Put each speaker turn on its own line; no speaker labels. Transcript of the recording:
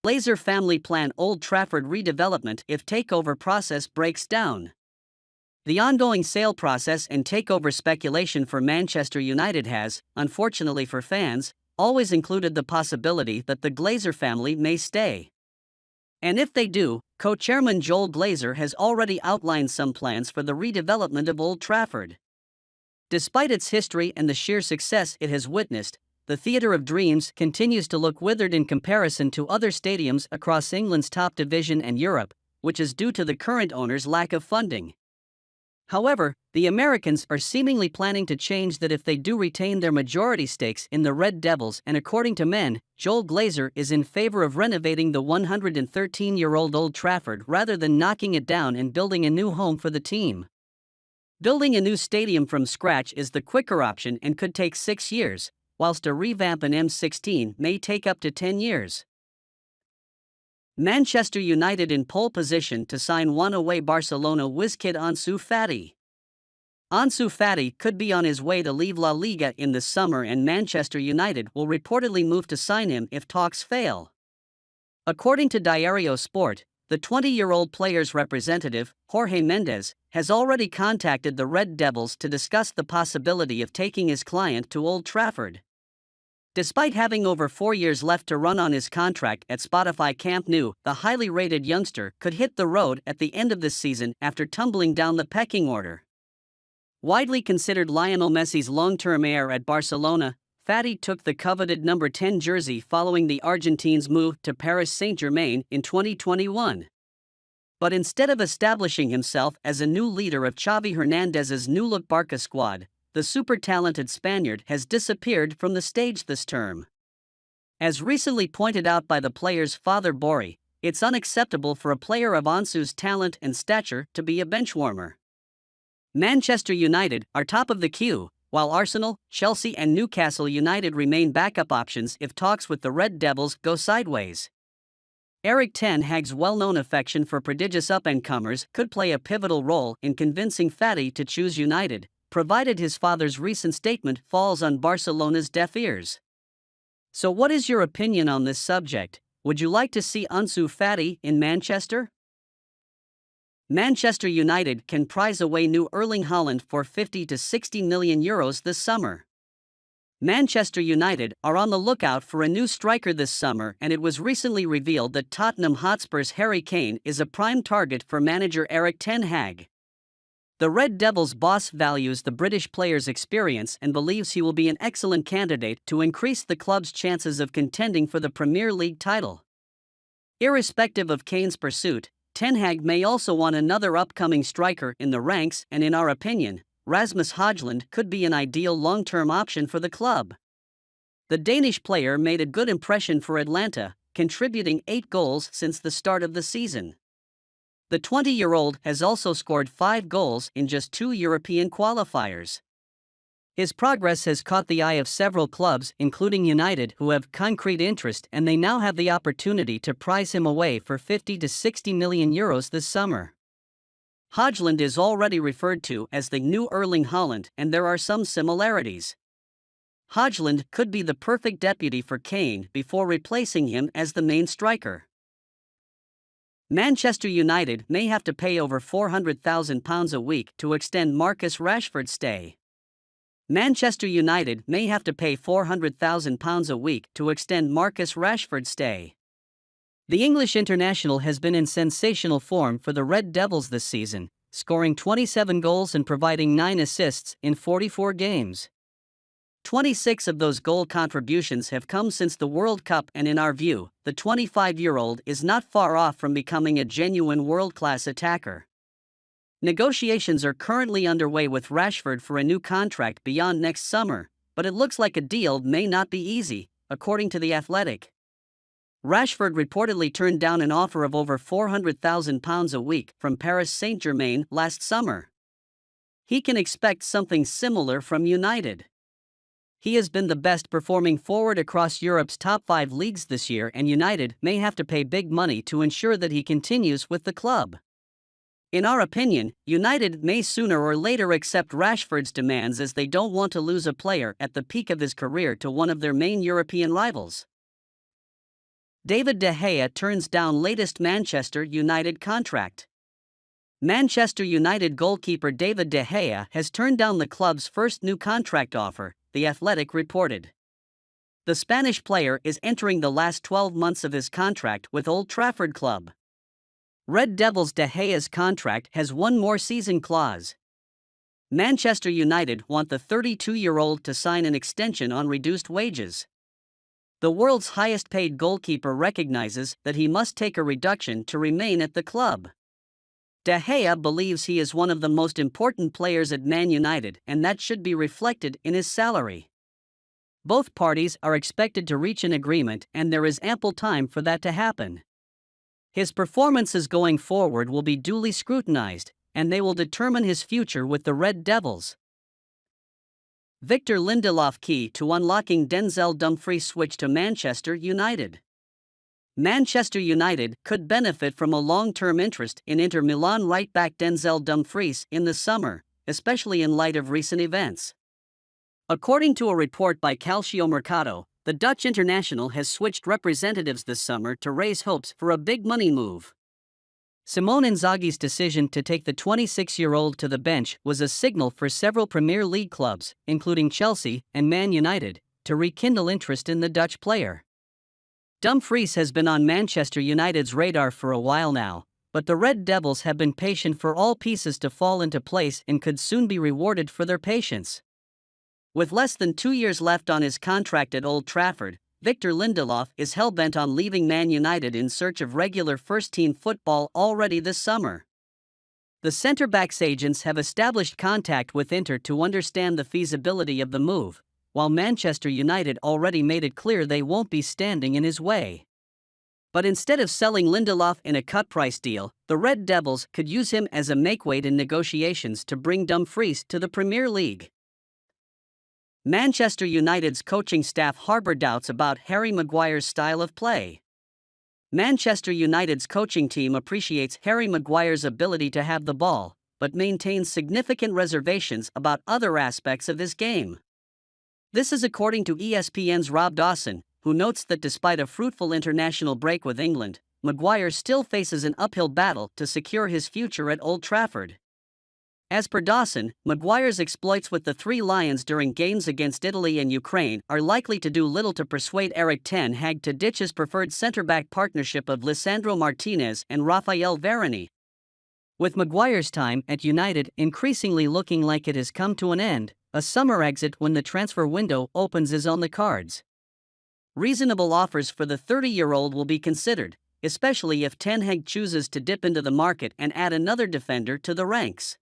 Glazer family plan Old Trafford redevelopment if takeover process breaks down. The ongoing sale process and takeover speculation for Manchester United has, unfortunately for fans, always included the possibility that the Glazer family may stay. And if they do, co-chairman Joel Glazer has already outlined some plans for the redevelopment of Old Trafford. Despite its history and the sheer success it has witnessed, the Theatre of Dreams continues to look withered in comparison to other stadiums across England's top division and Europe, which is due to the current owner's lack of funding. However, the Americans are seemingly planning to change that if they do retain their majority stakes in the Red Devils, and according to Men, Joel Glazer is in favor of renovating the 113-year-old Old Trafford rather than knocking it down and building a new home for the team. Building a new stadium from scratch is the quicker option and could take 6 years, whilst a revamp an M16 may take up to 10 years. Manchester United in pole position to sign one-away Barcelona whiz-kid Ansu Fati. Ansu Fati could be on his way to leave La Liga in the summer, and Manchester United will reportedly move to sign him if talks fail. According to Diario Sport, the 20-year-old player's representative, Jorge Mendes, has already contacted the Red Devils to discuss the possibility of taking his client to Old Trafford. Despite having over 4 years left to run on his contract at Spotify Camp Nou, the highly rated youngster could hit the road at the end of this season after tumbling down the pecking order. Widely considered Lionel Messi's long-term heir at Barcelona, Fati took the coveted number 10 jersey following the Argentine's move to Paris Saint-Germain in 2021. But instead of establishing himself as a new leader of Xavi Hernandez's new-look Barca squad, the super-talented Spaniard has disappeared from the stage this term. As recently pointed out by the player's father Bori, it's unacceptable for a player of Ansu's talent and stature to be a benchwarmer. Manchester United are top of the queue, while Arsenal, Chelsea and Newcastle United remain backup options if talks with the Red Devils go sideways. Erik ten Hag's well-known affection for prodigious up-and-comers could play a pivotal role in convincing Fati to choose United, provided his father's recent statement falls on Barcelona's deaf ears. So what is your opinion on this subject? Would you like to see Ansu Fati in Manchester? Manchester United can prize away new Erling Haaland for 50 to 60 million euros this summer. Manchester United are on the lookout for a new striker this summer, and it was recently revealed that Tottenham Hotspur's Harry Kane is a prime target for manager Erik ten Hag. The Red Devils boss values the British player's experience and believes he will be an excellent candidate to increase the club's chances of contending for the Premier League title. Irrespective of Kane's pursuit, Ten Hag may also want another upcoming striker in the ranks, and in our opinion, Rasmus Højlund could be an ideal long-term option for the club. The Danish player made a good impression for Atlanta, contributing 8 goals since the start of the season. The 20-year-old has also scored 5 goals in just 2 European qualifiers. His progress has caught the eye of several clubs, including United, who have concrete interest, and they now have the opportunity to prize him away for 50 to 60 million euros this summer. Højlund is already referred to as the new Erling Haaland, and there are some similarities. Højlund could be the perfect deputy for Kane before replacing him as the main striker. Manchester United may have to pay over £400,000 a week to extend Marcus Rashford's stay. Manchester United may have to pay £400,000 a week to extend Marcus Rashford's stay. The English international has been in sensational form for the Red Devils this season, scoring 27 goals and providing 9 assists in 44 games. 26 of those goal contributions have come since the World Cup, and in our view, the 25-year-old is not far off from becoming a genuine world-class attacker. Negotiations are currently underway with Rashford for a new contract beyond next summer, but it looks like a deal may not be easy, according to The Athletic. Rashford reportedly turned down an offer of over £400,000 a week from Paris Saint-Germain last summer. He can expect something similar from United. He has been the best performing forward across Europe's top 5 leagues this year, and United may have to pay big money to ensure that he continues with the club. In our opinion, United may sooner or later accept Rashford's demands, as they don't want to lose a player at the peak of his career to one of their main European rivals. David De Gea turns down latest Manchester United contract. Manchester United goalkeeper David De Gea has turned down the club's first new contract offer, The Athletic reported. The Spanish player is entering the last 12 months of his contract with Old Trafford club. Red Devils' De Gea's contract has one more season clause. Manchester United want the 32-year-old to sign an extension on reduced wages. The world's highest-paid goalkeeper recognizes that he must take a reduction to remain at the club. De Gea believes he is one of the most important players at Man United, and that should be reflected in his salary. Both parties are expected to reach an agreement, and there is ample time for that to happen. His performances going forward will be duly scrutinized, and they will determine his future with the Red Devils. Victor Lindelof key to unlocking Denzel Dumfries switch to Manchester United. Manchester United could benefit from a long-term interest in Inter Milan right-back Denzel Dumfries in the summer, especially in light of recent events. According to a report by Calciomercato, the Dutch international has switched representatives this summer to raise hopes for a big money move. Simone Inzaghi's decision to take the 26-year-old to the bench was a signal for several Premier League clubs, including Chelsea and Man United, to rekindle interest in the Dutch player. Dumfries has been on Manchester United's radar for a while now, but the Red Devils have been patient for all pieces to fall into place and could soon be rewarded for their patience. With less than 2 years left on his contract at Old Trafford, Victor Lindelof is hell-bent on leaving Man United in search of regular first-team football already this summer. The centre-back's agents have established contact with Inter to understand the feasibility of the move, while Manchester United already made it clear they won't be standing in his way. But instead of selling Lindelof in a cut-price deal, the Red Devils could use him as a makeweight in negotiations to bring Dumfries to the Premier League. Manchester United's coaching staff harbor doubts about Harry Maguire's style of play. Manchester United's coaching team appreciates Harry Maguire's ability to have the ball, but maintains significant reservations about other aspects of his game. This is according to ESPN's Rob Dawson, who notes that despite a fruitful international break with England, Maguire still faces an uphill battle to secure his future at Old Trafford. As per Dawson, Maguire's exploits with the Three Lions during games against Italy and Ukraine are likely to do little to persuade Erik ten Hag to ditch his preferred centre-back partnership of Lisandro Martinez and Raphael Varane. With Maguire's time at United increasingly looking like it has come to an end, a summer exit when the transfer window opens is on the cards. Reasonable offers for the 30-year-old will be considered, especially if ten Hag chooses to dip into the market and add another defender to the ranks.